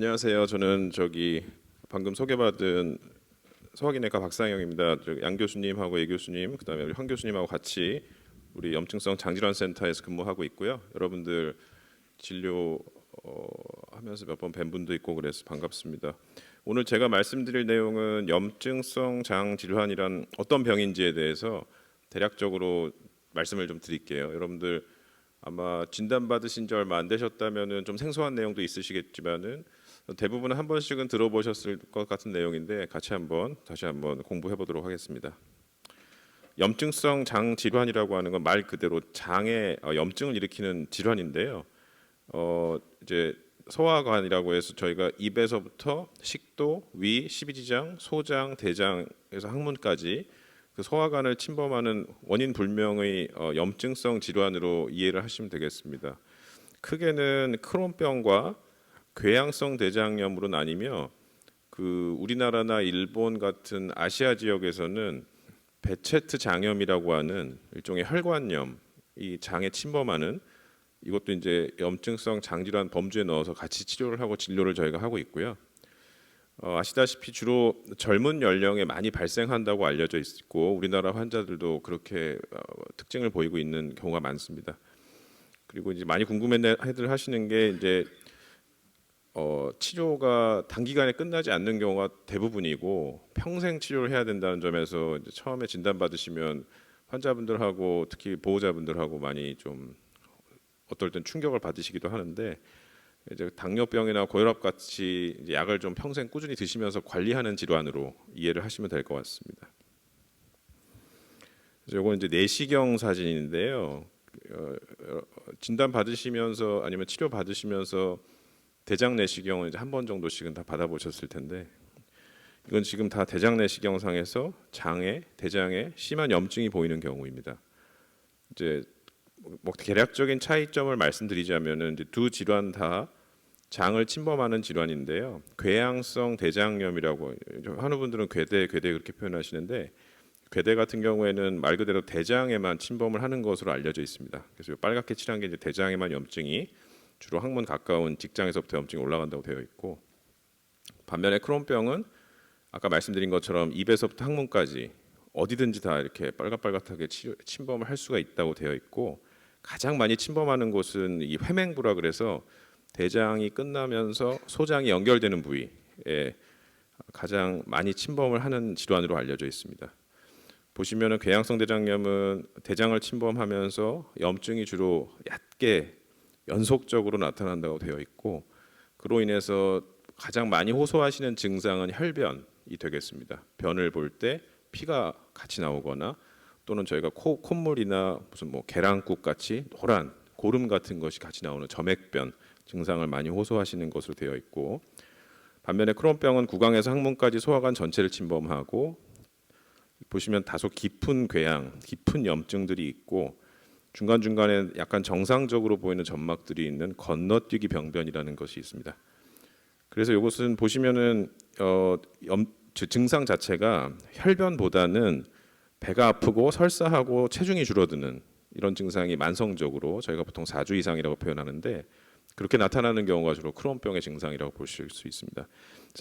안녕하세요. 저는 방금 소개받은 소화기내과 박상영입니다. 양 교수님하고 예 교수님, 그다음에 우리 황 교수님하고 같이 우리 염증성 장질환센터에서 근무하고 있고요. 여러분들 진료 하면서 몇 번 뵌 분도 있고 그래서 반갑습니다. 오늘 제가 말씀드릴 내용은 염증성 장질환이란 어떤 병인지에 대해서 대략적으로 말씀을 좀 드릴게요. 여러분들 아마 진단받으신 지 얼마 안 되셨다면은 좀 생소한 내용도 있으시겠지만은 대부분은 한 번씩은 들어보셨을 것 같은 내용인데 다시 한번 공부해 보도록 하겠습니다. 염증성 장 질환이라고 하는 건 말 그대로 장에 염증을 일으키는 질환인데요. 이제 소화관이라고 해서 저희가 입에서부터 식도, 위, 십이지장, 소장, 대장에서 항문까지 그 소화관을 침범하는 원인 불명의 염증성 질환으로 이해를 하시면 되겠습니다. 크게는 크론병과 궤양성 대장염으로 나뉘며 그 우리나라나 일본 같은 아시아 지역에서는 베체트 장염이라고 하는 일종의 혈관염, 이 장에 침범하는 이것도 이제 염증성 장질환 범주에 넣어서 같이 치료를 하고 진료를 저희가 하고 있고요. 아시다시피 주로 젊은 연령에 많이 발생한다고 알려져 있고 우리나라 환자들도 그렇게 특징을 보이고 있는 경우가 많습니다. 그리고 이제 많이 궁금해들 하시는 게 이제 치료가 단기간에 끝나지 않는 경우가 대부분이고 평생 치료를 해야 된다는 점에서 이제 처음에 진단받으시면 환자분들하고 특히 보호자분들하고 많이 좀 어떨 땐 충격을 받으시기도 하는데 이제 당뇨병이나 고혈압 같이 이제 약을 좀 평생 꾸준히 드시면서 관리하는 질환으로 이해를 하시면 될 것 같습니다. 이건 이제 내시경 사진인데요. 진단 받으시면서 아니면 치료 받으시면서 대장 내시경을 이제 한 번 정도씩은 다 받아보셨을 텐데 이건 지금 다 대장 내시경상에서 대장에 심한 염증이 보이는 경우입니다. 이제 뭐 개략적인 차이점을 말씀드리자면은 이제 두 질환 다 장을 침범하는 질환인데요. 궤양성 대장염이라고 한우분들은 괴대 그렇게 표현하시는데 괴대 같은 경우에는 말 그대로 대장에만 침범을 하는 것으로 알려져 있습니다. 그래서 빨갛게 칠한 게 이제 대장에만 염증이 주로 항문 가까운 직장에서부터 염증이 올라간다고 되어 있고 반면에 크론병은 아까 말씀드린 것처럼 입에서부터 항문까지 어디든지 다 이렇게 빨갛게 침범을 할 수가 있다고 되어 있고 가장 많이 침범하는 곳은 이 회맹부라 그래서 대장이 끝나면서 소장이 연결되는 부위에 가장 많이 침범을 하는 질환으로 알려져 있습니다. 보시면은 궤양성 대장염은 대장을 침범하면서 염증이 주로 얕게 연속적으로 나타난다고 되어 있고 그로 인해서 가장 많이 호소하시는 증상은 혈변이 되겠습니다. 변을 볼 때 피가 같이 나오거나 또는 저희가 콧물이나 무슨 뭐 계란국 같이 노란 고름 같은 것이 같이 나오는 점액변 증상을 많이 호소하시는 것으로 되어 있고 반면에 크론병은 구강에서 항문까지 소화관 전체를 침범하고 보시면 다소 깊은 염증들이 있고 중간중간에 약간 정상적으로 보이는 점막들이 있는 건너뛰기 병변이라는 것이 있습니다. 그래서 이것은 보시면은 증상 자체가 혈변보다는 배가 아프고 설사하고 체중이 줄어드는 이런 증상이 만성적으로 저희가 보통 4주 이상이라고 표현하는데 그렇게 나타나는 경우가 주로 크론병의 증상이라고 보실 수 있습니다.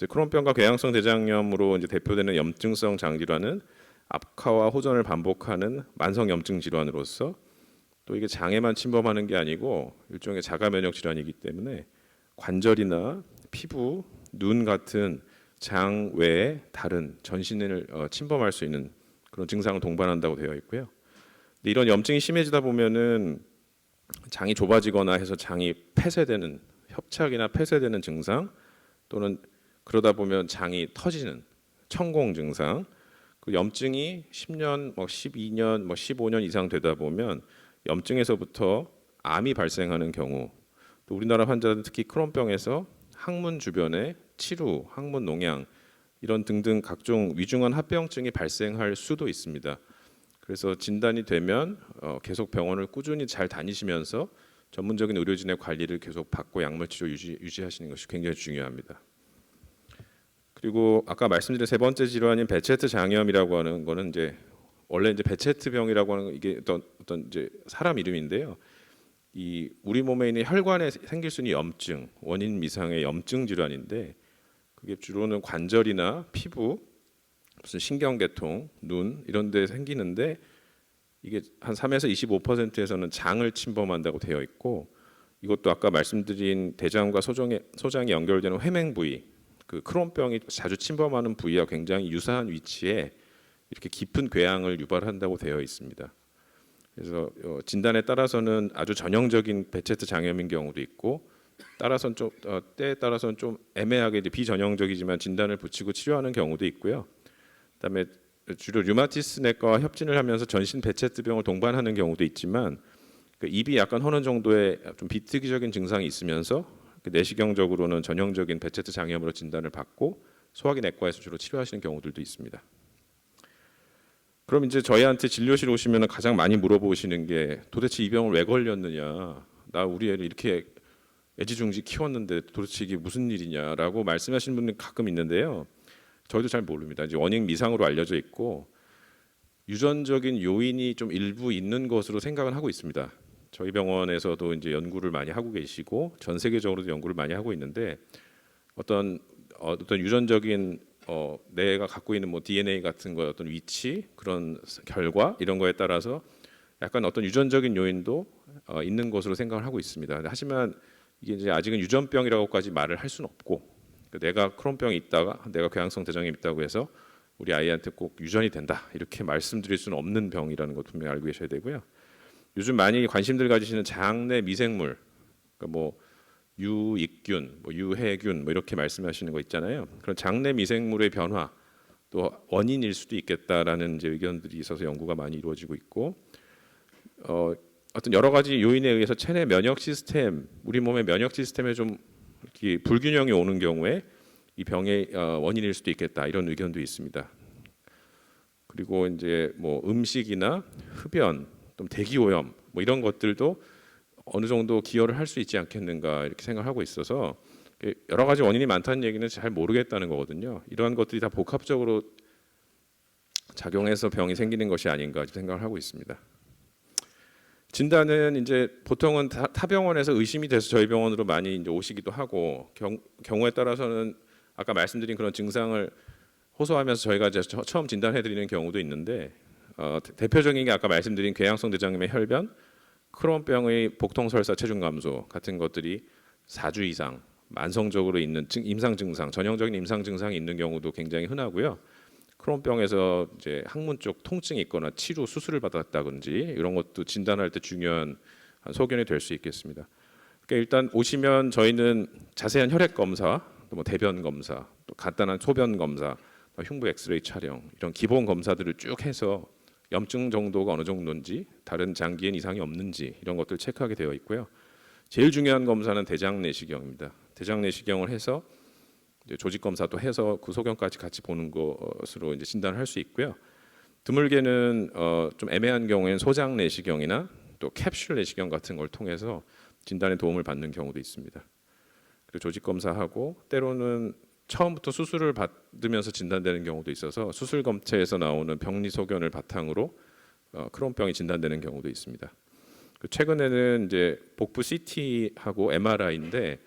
크론병과 궤양성 대장염으로 이제 대표되는 염증성 장질환은 악화와 호전을 반복하는 만성 염증 질환으로서 또 이게 장에만 침범하는 게 아니고 일종의 자가 면역 질환이기 때문에 관절이나 피부, 눈 같은 장 외에 다른 전신을 침범할 수 있는 그런 증상을 동반한다고 되어 있고요. 근데 이런 염증이 심해지다 보면은 장이 좁아지거나 해서 장이 폐쇄되는 협착이나 폐쇄되는 증상 또는 그러다 보면 장이 터지는 천공 증상 그 염증이 10년, 12년, 15년 이상 되다 보면 염증에서부터 암이 발생하는 경우 또 우리나라 환자들은 특히 크론병에서 항문 주변에 치루, 항문 농양 이런 등등 각종 위중한 합병증이 발생할 수도 있습니다. 그래서 진단이 되면 계속 병원을 꾸준히 잘 다니시면서 전문적인 의료진의 관리를 계속 받고 약물 치료 유지하시는 것이 굉장히 중요합니다. 그리고 아까 말씀드린 세 번째 질환인 베체트 장염이라고 하는 거는 이제 원래 이제 베체트 병이라고 하는 건 이게 어떤 이제 사람 이름인데요. 이 우리 몸에 있는 혈관에 생길 수 있는 염증, 원인 미상의 염증 질환인데 그게 주로는 관절이나 피부, 무슨 신경계통, 눈 이런 데 생기는데 이게 한 3에서 25%에서는 장을 침범한다고 되어 있고 이것도 아까 말씀드린 대장과 소장이 연결되는 회맹 부위, 그 크론병이 자주 침범하는 부위와 굉장히 유사한 위치에 이렇게 깊은 궤양을 유발한다고 되어 있습니다. 그래서 진단에 따라서는 아주 전형적인 베체트 장염인 경우도 있고 따라서는 때에 따라서는 좀 애매하게 이제 비전형적이지만 진단을 붙이고 치료하는 경우도 있고요. 그다음에 주로 류마티스 내과와 협진을 하면서 전신 베체트병을 동반하는 경우도 있지만 그 입이 약간 허는 정도의 좀 비특이적인 증상이 있으면서 그 내시경적으로는 전형적인 베체트 장염으로 진단을 받고 소화기 내과에서 주로 치료하시는 경우들도 있습니다. 그럼 이제 저희한테 진료실 오시면 가장 많이 물어보시는 게 도대체 이 병을 왜 걸렸느냐, 나 우리 애를 이렇게 애지중지 키웠는데 도대체 이게 무슨 일이냐라고 말씀하시는 분들 가끔 있는데요. 저희도 잘 모릅니다. 이제 원인 미상으로 알려져 있고 유전적인 요인이 좀 일부 있는 것으로 생각은 하고 있습니다. 저희 병원에서도 이제 연구를 많이 하고 계시고 전 세계적으로도 연구를 많이 하고 있는데 어떤 유전적인 뇌가 갖고 있는 뭐 DNA 같은 거 어떤 위치 그런 결과 이런 거에 따라서 약간 어떤 유전적인 요인도 있는 것으로 생각을 하고 있습니다. 하지만 이게 이제 아직은 유전병이라고까지 말을 할 수는 없고 내가 크론병이 있다가 내가 궤양성 대장염이 있다고 해서 우리 아이한테 꼭 유전이 된다 이렇게 말씀드릴 수는 없는 병이라는 것 분명히 알고 계셔야 되고요. 요즘 많이 관심들 가지시는 장내 미생물, 그러니까 뭐 유익균, 뭐 유해균 뭐 이렇게 말씀하시는 거 있잖아요. 그런 장내 미생물의 변화 또 원인일 수도 있겠다라는 이제 의견들이 있어서 연구가 많이 이루어지고 있고 어떤 여러 가지 요인에 의해서 체내 면역 시스템, 우리 몸의 면역 시스템에 좀 이렇게 불균형이 오는 경우에 이 병의 원인일 수도 있겠다 이런 의견도 있습니다. 그리고 이제 뭐 음식이나 흡연, 또 대기오염 뭐 이런 것들도 어느 정도 기여를 할 수 있지 않겠는가 이렇게 생각하고 있어서 여러 가지 원인이 많다는 얘기는 잘 모르겠다는 거거든요. 이러한 것들이 다 복합적으로 작용해서 병이 생기는 것이 아닌가 생각을 하고 있습니다. 진단은 이제 보통은 타 병원에서 의심이 돼서 저희 병원으로 많이 이제 오시기도 하고 경우에 따라서는 아까 말씀드린 그런 증상을 호소하면서 저희가 이제 처음 진단해드리는 경우도 있는데 대표적인 게 아까 말씀드린 궤양성 대장염의 혈변, 크론병의 복통설사 체중 감소 같은 것들이 4주 이상 만성적으로 있는 임상 증상, 전형적인 임상 증상이 있는 경우도 굉장히 흔하고요. 크론병에서 이제 항문 쪽 통증이 있거나 치료 수술을 받았다든지 이런 것도 진단할 때 중요한 소견이 될 수 있겠습니다. 그러니까 일단 오시면 저희는 자세한 혈액 검사, 또 뭐 대변 검사, 또 간단한 소변 검사, 흉부 엑스레이 촬영 이런 기본 검사들을 쭉 해서 염증 정도가 어느 정도인지 다른 장기엔 이상이 없는지 이런 것들 체크하게 되어 있고요. 제일 중요한 검사는 대장 내시경입니다. 대장 내시경을 해서 이제 조직 검사도 해서 그 소견까지 같이 보는 것으로 이제 진단을 할 수 있고요. 드물게는 좀 애매한 경우에는 소장 내시경이나 또 캡슐 내시경 같은 걸 통해서 진단에 도움을 받는 경우도 있습니다. 그리고 조직 검사하고 때로는 처음부터 수술을 받으면서 진단되는 경우도 있어서 수술 검체에서 나오는 병리 소견을 바탕으로 크론병이 진단되는 경우도 있습니다. 최근에는 이제 복부 CT하고 MRI인데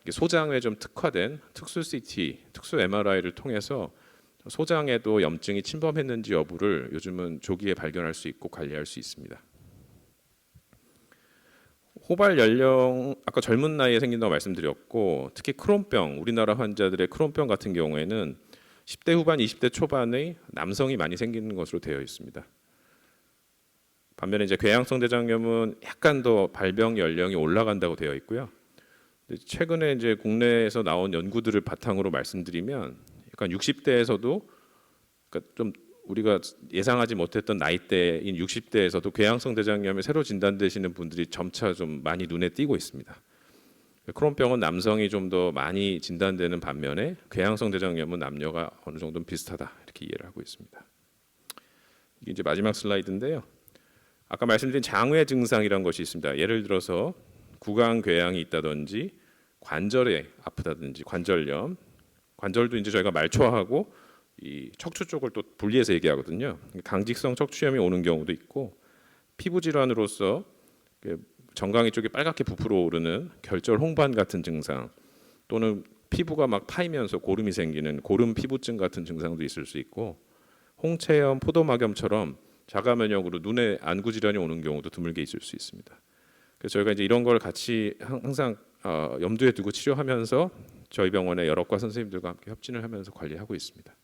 소장에 좀 특화된 특수 CT, 특수 MRI를 통해서 소장에도 염증이 침범했는지 여부를 요즘은 조기에 발견할 수 있고 관리할 수 있습니다. 호발 연령 아까 젊은 나이에 생긴다고 말씀드렸고 특히 크론병, 우리나라 환자들의 크론병 같은 경우에는 10대 후반, 20대 초반의 남성이 많이 생기는 것으로 되어 있습니다. 반면에 이제 궤양성 대장염은 약간 더 발병 연령이 올라간다고 되어 있고요. 최근에 이제 국내에서 나온 연구들을 바탕으로 말씀드리면 약간 60대에서도 그러니까 좀 우리가 예상하지 못했던 나이대인 60대에서도 궤양성 대장염이 새로 진단되시는 분들이 점차 좀 많이 눈에 띄고 있습니다. 크론병은 남성이 좀 더 많이 진단되는 반면에 궤양성 대장염은 남녀가 어느 정도는 비슷하다 이렇게 이해를 하고 있습니다. 이게 이제 마지막 슬라이드인데요. 아까 말씀드린 장외 증상이란 것이 있습니다. 예를 들어서 구강궤양이 있다든지 관절에 아프다든지 관절염, 관절도 이제 저희가 말초하고 이 척추 쪽을 또 분리해서 얘기하거든요. 강직성 척추염이 오는 경우도 있고 피부 질환으로서 정강이 쪽이 빨갛게 부풀어 오르는 결절 홍반 같은 증상, 또는 피부가 막 파이면서 고름이 생기는 고름 피부증 같은 증상도 있을 수 있고, 홍채염, 포도막염처럼 자가 면역으로 눈에 안구 질환이 오는 경우도 드물게 있을 수 있습니다. 그래서 저희가 이제 이런 걸 같이 항상 염두에 두고 치료하면서 저희 병원의 여러 과 선생님들과 함께 협진을 하면서 관리하고 있습니다.